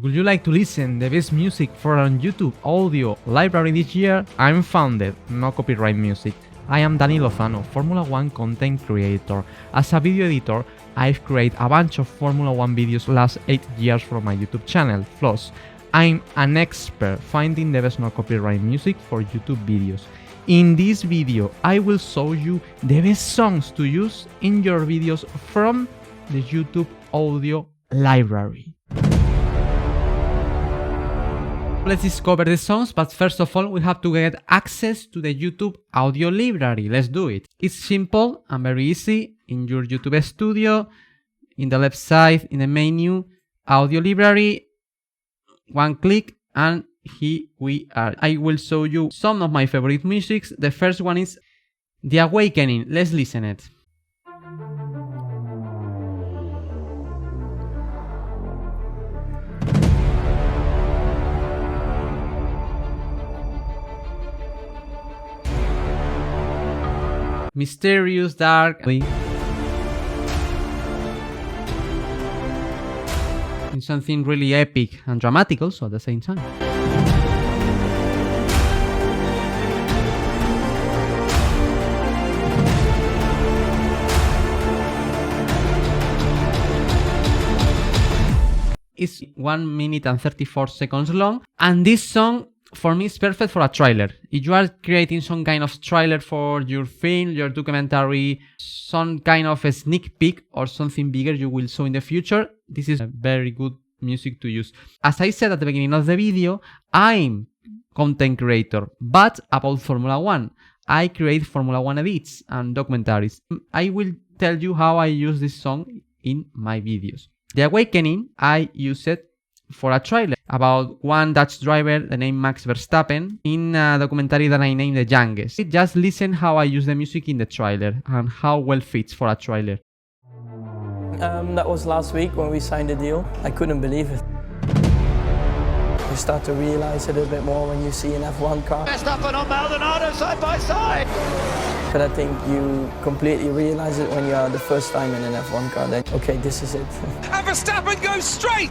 Would you like to listen the best music for on YouTube audio library this year? I'm Founded, no copyright music. I am Dani Lozano, Formula 1 content creator. As a video editor, I've created a bunch of Formula 1 videos last 8 years for my YouTube channel, Floss. I'm an expert finding the best no copyright music for YouTube videos. In this video, I will show you the best songs to use in your videos from the YouTube audio library. Let's discover the songs, but first of all we have to get access to the YouTube audio library. Let's do it. It's simple and very easy. In your YouTube studio, in the left side, in the menu, audio library, one click and here we are. I will show you some of my favorite musics. The first one is The Awakening. Let's listen it. Mysterious, dark, in something really epic and dramatic also at the same time. It's 1 minute and 34 seconds long, and this song for me is perfect for a trailer. If you are creating some kind of trailer for your film, your documentary, some kind of a sneak peek or something bigger you will show in the future, this is a very good music to use. As I said at the beginning of the video, I'm content creator, but about Formula 1. I create Formula 1 edits and documentaries. I will tell you how I use this song in my videos. The Awakening, I use it for a trailer about one Dutch driver, the name Max Verstappen, in a documentary that I named The Youngest. Just listen how I use the music in the trailer and how well fits for a trailer. That was last week when we signed the deal. I couldn't believe it. You start to realize it a bit more when you see an F1 car. Verstappen on Maldonado side by side. But I think you completely realize it when you are the first time in an F1 car. Then, okay, this is it. And Verstappen goes straight.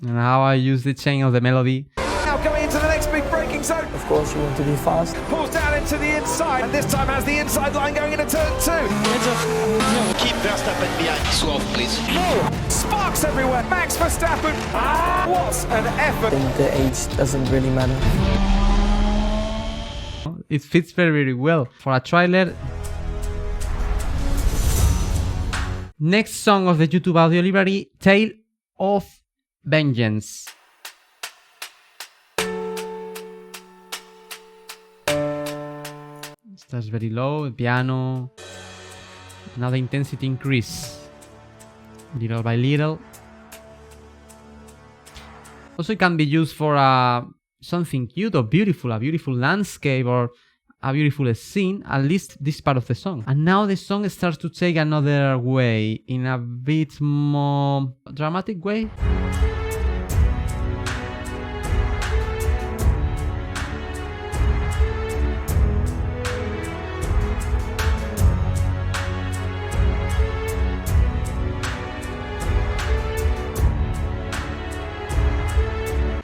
And how I use the chain of the melody. Now going into the next big braking zone. Of course, you want to be fast. Pulls down into the inside, and this time has the inside line going into turn 2. Keep Verstappen behind. Swerve, please. Sparks everywhere. Max Verstappen. What an effort. I think the age doesn't really matter. It fits very, very well for a trailer. Next song of the YouTube audio library, Tale of Vengeance. Starts very low, piano. Now the intensity increase little by little. Also, it can be used for something cute or beautiful, a beautiful landscape or a beautiful scene, at least this part of the song. And now the song starts to take another way, in a bit more dramatic way.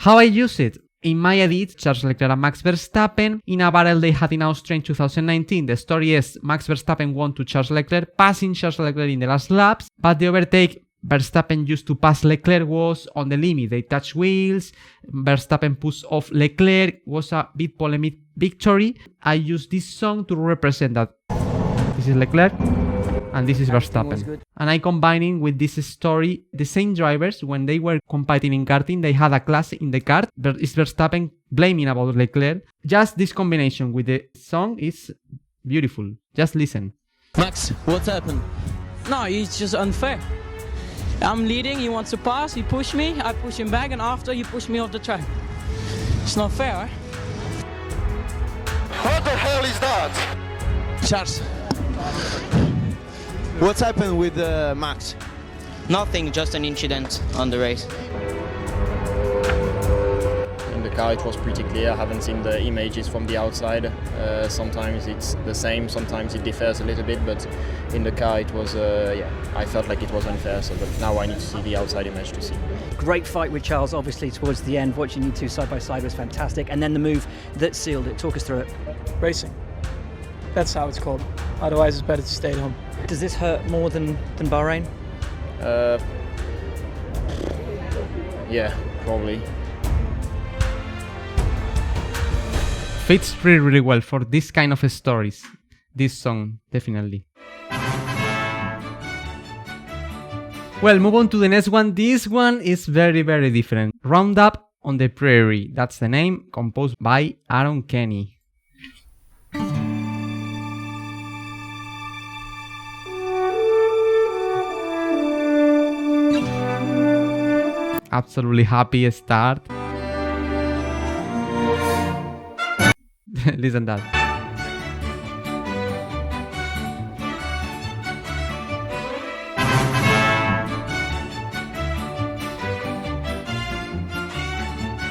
How I use it? In my edit, Charles Leclerc and Max Verstappen in a battle they had in Austria in 2019. The story is Max Verstappen won to Charles Leclerc, passing Charles Leclerc in the last laps, but the overtake Verstappen used to pass Leclerc was on the limit. They touched wheels, Verstappen pushed off Leclerc, was a bit polemic victory. I use this song to represent that. This is Leclerc and this is Verstappen. And I combining with this story, the same drivers, when they were competing in karting, they had a clash in the kart. It's Verstappen blaming about Leclerc. Just this combination with the song is beautiful. Just listen. Max, what's happened? No, it's just unfair. I'm leading, he wants to pass, he pushed me, I push him back, and after he pushed me off the track. It's not fair, eh? What the hell is that? Charles. What's happened with Max? Nothing, just an incident on the race. In the car it was pretty clear. I haven't seen the images from the outside. Sometimes it's the same, sometimes it differs a little bit, but in the car it was, I felt like it was unfair, so but now I need to see the outside image to see. Great fight with Charles, obviously, towards the end. Watching you two side by side was fantastic. And then the move that sealed it. Talk us through it. Racing. That's how it's called. Otherwise, it's better to stay at home. Does this hurt more than Bahrain? Yeah, probably. Fits really well for this kind of stories. This song, definitely. Well, move on to the next one. This one is very different. Roundup on the Prairie. That's the name, composed by Aaron Kenny. Absolutely happy start. Listen that.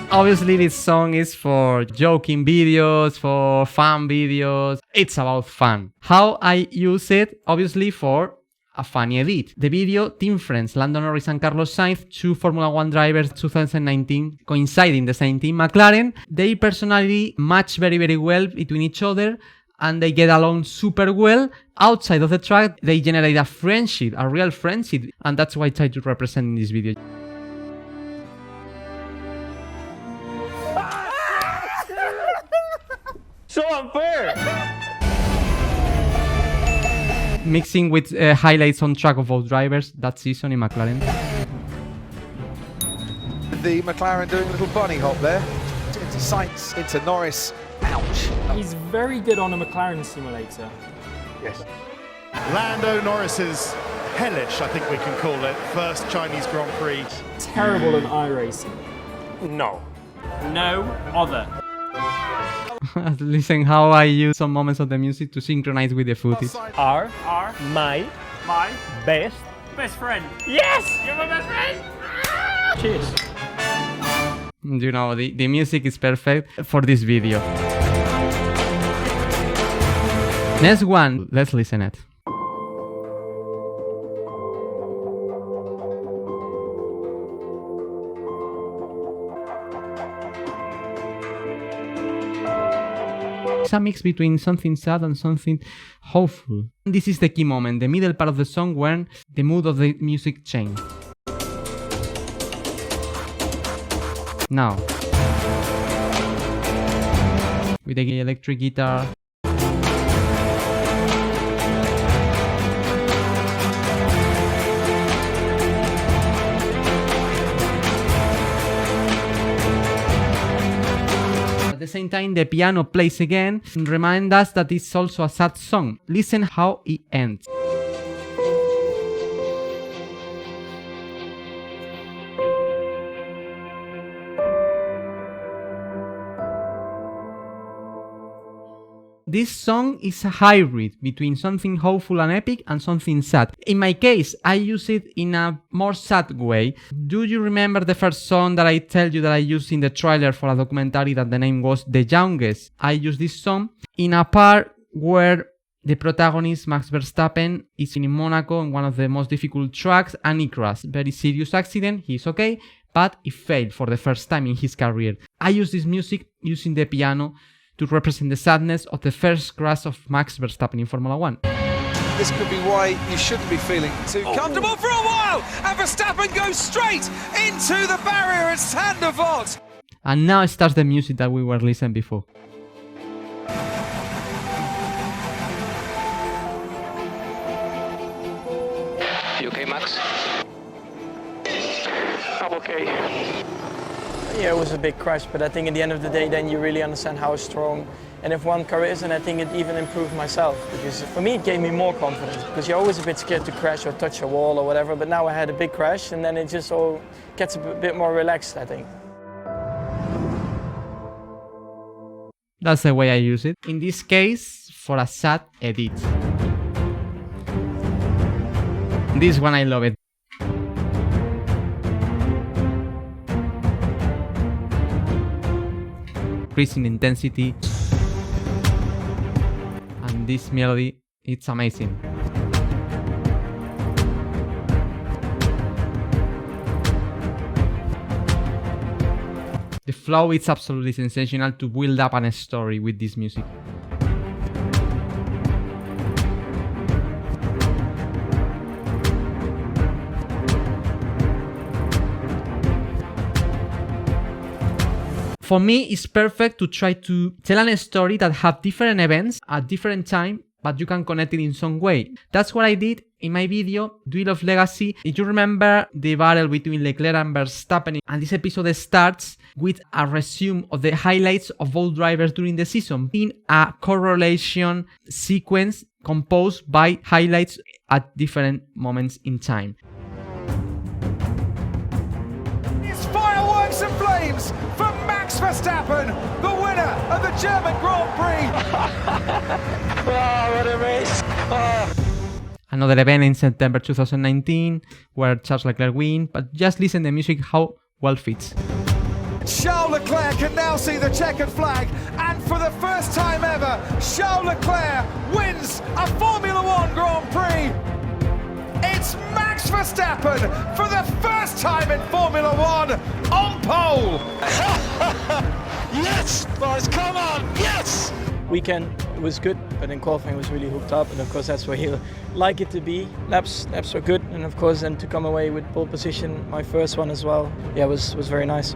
Obviously this song is for joking videos, for fun videos. It's about fun. How I use it? Obviously for a funny edit. The video, team friends Lando Norris and Carlos Sainz, two Formula 1 drivers 2019 coinciding the same team McLaren. They personally match very well between each other and they get along super well. Outside of the track, they generate a friendship, a real friendship, and that's why I try to represent in this video. So unfair! Mixing with highlights on track of both drivers that season in McLaren. The McLaren doing a little bunny hop there. Into Sainz, into Norris. Ouch. He's very good on a McLaren simulator. Yes. Lando Norris's hellish, I think we can call it, first Chinese Grand Prix. Terrible in iRacing. No. No other. Listen how I use some moments of the music to synchronize with the footage. Are my best friend. Yes! You're my best friend! Cheers. You know, the music is perfect for this video. Next one, let's listen it. It's a mix between something sad and something hopeful. This is the key moment, the middle part of the song when the mood of the music changes. Now, with the electric guitar. At the same time, the piano plays again and reminds us that it's also a sad song. Listen how it ends. This song is a hybrid between something hopeful and epic and something sad. In my case, I use it in a more sad way. Do you remember the first song that I tell you that I used in the trailer for a documentary that the name was The Youngest? I used this song in a part where the protagonist, Max Verstappen, is in Monaco in one of the most difficult tracks and he crashed. Very serious accident, he's okay, but he failed for the first time in his career. I use this music using the piano to represent the sadness of the first crash of Max Verstappen in Formula 1. This could be why you shouldn't be feeling too comfortable for a while, and Verstappen goes straight into the barrier at Sandefjord. And now starts the music that we were listening before. You okay, Max? I'm okay. Yeah, it was a big crash, but I think at the end of the day, then you really understand how strong an F1 car is, and I think it even improved myself, because for me it gave me more confidence, because you're always a bit scared to crash or touch a wall or whatever, but now I had a big crash and then it just all gets a bit more relaxed, I think. That's the way I use it. In this case, for a sad edit. This one I love it. increasing intensity. And this melody, it's amazing. The flow is absolutely sensational to build up a story with this music. For me, it's perfect to try to tell a story that have different events at different time, but you can connect it in some way. That's what I did in my video, Duel of Legacy. If you remember the battle between Leclerc and Verstappen, and this episode starts with a resume of the highlights of all drivers during the season, in a correlation sequence composed by highlights at different moments in time. It's fireworks and flames for Max Verstappen, the winner of the German Grand Prix. Wow, what a race! Another event in September 2019 where Charles Leclerc win, but just listen to the music how well fits. Charles Leclerc can now see the checkered flag, and for the first time ever, Charles Leclerc wins a Formula One Grand Prix. It's Max Verstappen for the first time in Formula One on pole. Yes, boys, come on, yes! Weekend it was good, but in qualifying it was really hooked up, and of course that's where you like it to be. Laps were good, and of course then to come away with pole position, my first one as well, yeah, was very nice.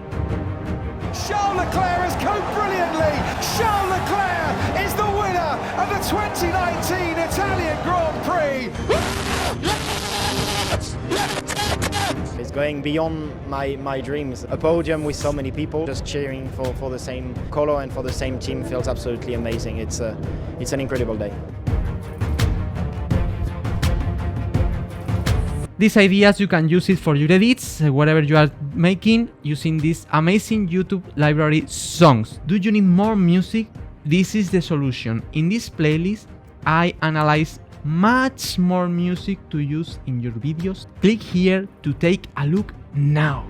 Charles Leclerc has coped brilliantly. Charles Leclerc is the winner of the 2019 Italian Grand Prix. It's going beyond my dreams. A podium with so many people just cheering for the same color and for the same team feels absolutely amazing. It's an incredible day. These ideas you can use it for your edits, whatever you are making, using this amazing YouTube library songs. Do you need more music? This is the solution. In this playlist, I analyze much more music to use in your videos. Click here to take a look now.